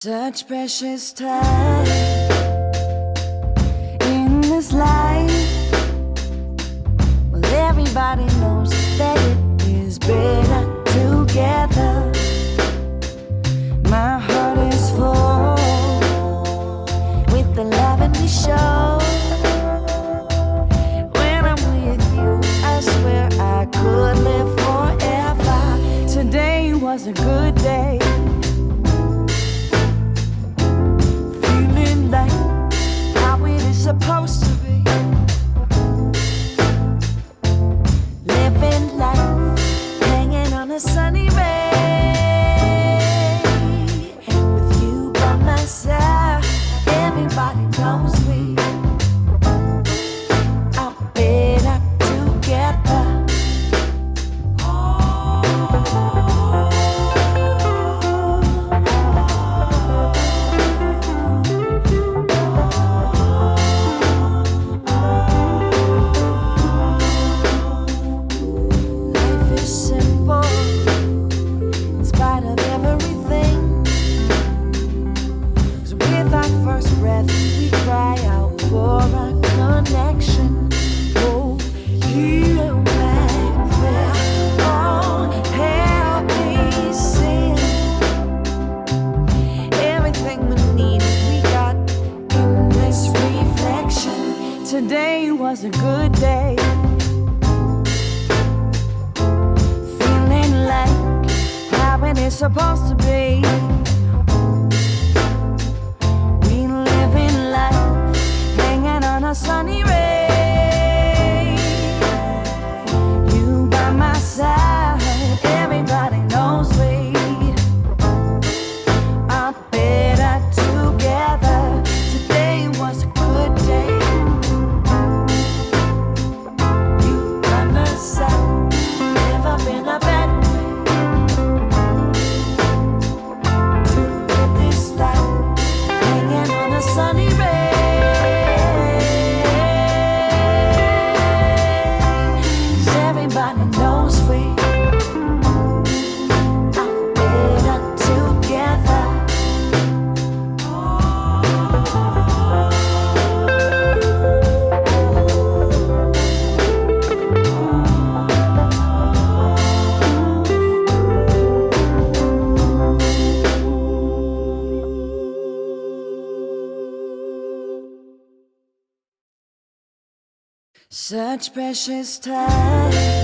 Such precious time in this life. Well, everybody knows that it is better together. My heart is full with the love and we show. When I'm with you, I swear I could live forever. Today was a good day. Supposed to be living life, hanging on a sunny ray, and with you by my side, everybody knows we are better together. We cry out for a connection. Oh, hear my prayer. Oh, help me sing. Everything we need, we got in this reflection. Today was a good day. Feeling like how it is supposed to be. A sunny ray, you by my side, everybody knows we are better together. Today was a good day. You by my side, never been a bad way to live this life, hanging on a sunny ray. Everybody knows we are better together. Such precious time.